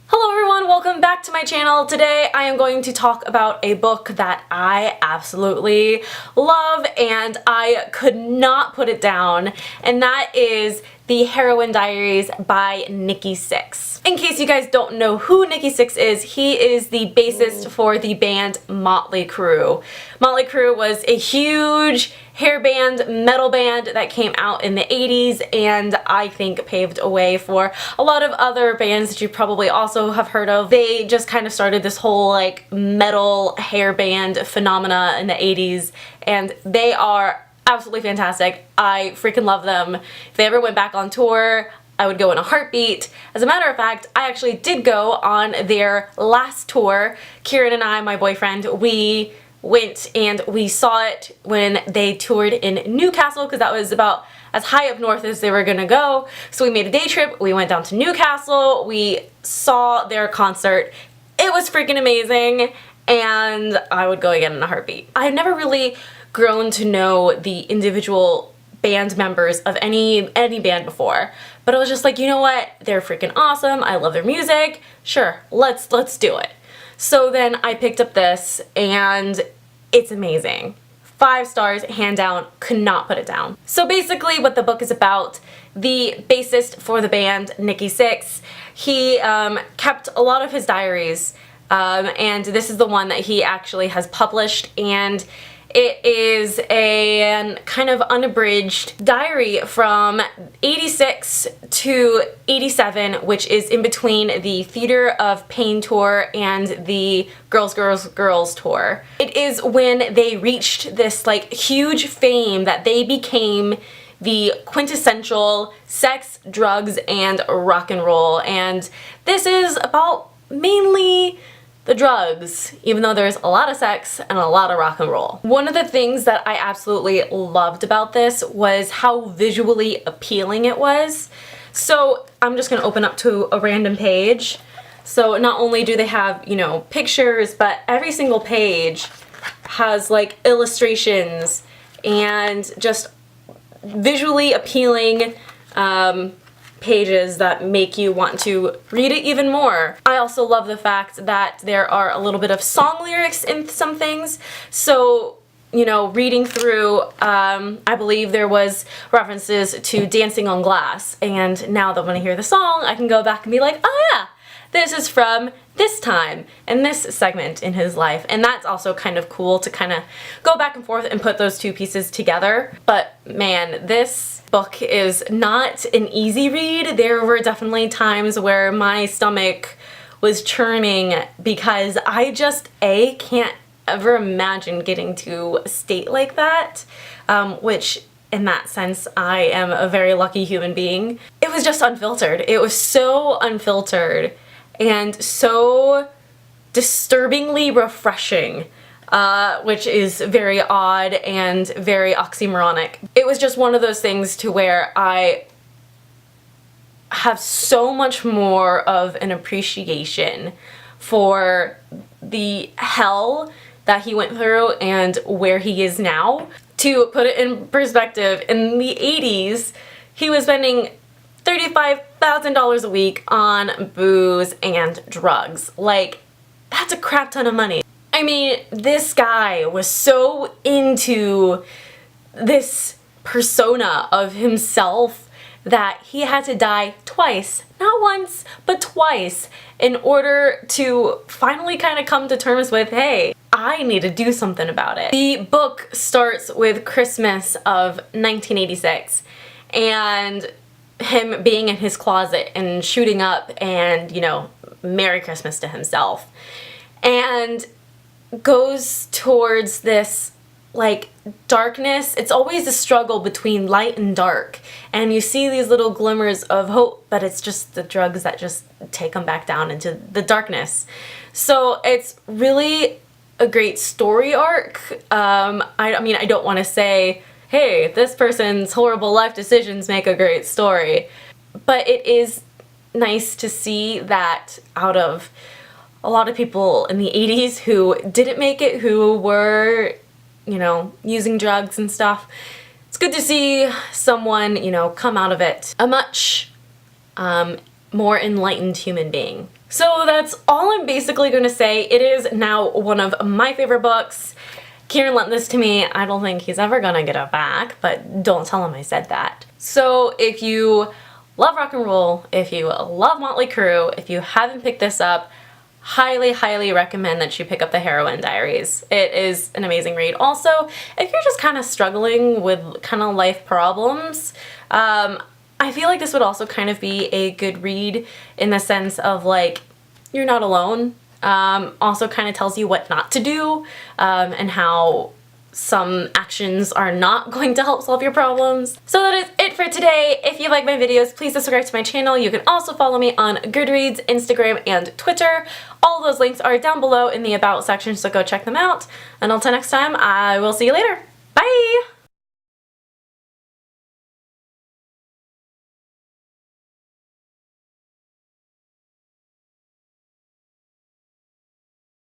Hello everyone, welcome back to my channel. Today I am going to talk about a book that I absolutely love and I could not put it down, and that is the Heroin Diaries by Nikki Sixx. In case you guys don't know who Nikki Sixx is, he is the bassist for the band Motley Crue. Motley Crue was a huge hair band, metal band that came out in the 80s and I think paved a way for a lot of other bands that you probably also have heard of. They just kind of started this whole like metal hair band phenomena in the 80s and they are absolutely fantastic. I freaking love them. If they ever went back on tour, I would go in a heartbeat. As a matter of fact, I actually did go on their last tour. Kieran and I, my boyfriend, we went and we saw it when they toured in Newcastle because that was about as high up north as they were gonna go. So we made a day trip, we went down to Newcastle, we saw their concert. It was freaking amazing and I would go again in a heartbeat. I've never really grown to know the individual band members of any band before, but I was just like, you know what, they're freaking awesome, I love their music, sure, let's do it. So then I picked up this and it's amazing. 5 stars, hand down, could not put it down. So basically what the book is about, the bassist for the band, Nikki Sixx, he kept a lot of his diaries and this is the one that he actually has published, and it is a kind of unabridged diary from 86 to 87, which is in between the Theater of Pain tour and the Girls, Girls, Girls tour. It is when they reached this like huge fame that they became the quintessential sex, drugs, and rock and roll. And this is about mainly the drugs, even though there's a lot of sex and a lot of rock and roll. One of the things that I absolutely loved about this was how visually appealing it was. So I'm just gonna open up to a random page. So not only do they have, you know, pictures, but every single page has like illustrations and just visually appealing pages that make you want to read it even more. I also love the fact that there are a little bit of song lyrics in some things. So, you know, reading through, I believe there was references to Dancing on Glass, and now that when I hear the song, I can go back and be like, oh yeah, this is from this time and this segment in his life. And that's also kind of cool to kind of go back and forth and put those two pieces together. But man, this book is not an easy read. There were definitely times where my stomach was churning because I just can't ever imagine getting to a state like that, which in that sense I am a very lucky human being. It was just unfiltered. It was so unfiltered and so disturbingly refreshing, which is very odd and very oxymoronic. It was just one of those things to where I have so much more of an appreciation for the hell that he went through and where he is now. To put it in perspective, in the 80s, he was spending $35,000 a week on booze and drugs. Like, that's a crap ton of money. I mean, this guy was so into this persona of himself that he had to die twice, not once, but twice, in order to finally kind of come to terms with, hey, I need to do something about it. The book starts with Christmas of 1986 and him being in his closet and shooting up and, you know, Merry Christmas to himself. And goes towards this like darkness. It's always a struggle between light and dark, and you see these little glimmers of hope, but it's just the drugs that just take him back down into the darkness. So it's really a great story arc. I mean, I don't want to say, hey, this person's horrible life decisions make a great story, but it is nice to see that out of a lot of people in the 80s who didn't make it, who were, you know, using drugs and stuff, it's good to see someone, you know, come out of it a much more enlightened human being. So that's all I'm basically going to say. It is now one of my favorite books. Kieran lent this to me. I don't think he's ever gonna get it back, but don't tell him I said that. So if you love rock and roll, if you love Motley Crue, if you haven't picked this up, highly, highly recommend that you pick up the Heroin Diaries. It is an amazing read. Also, if you're just kind of struggling with kind of life problems, I feel like this would also kind of be a good read in the sense of like, you're not alone. Also kind of tells you what not to do, and how some actions are not going to help solve your problems. So that is it for today. If you like my videos, please subscribe to my channel. You can also follow me on Goodreads, Instagram, and Twitter. All those links are down below in the About section, so go check them out. And until next time, I will see you later. Bye!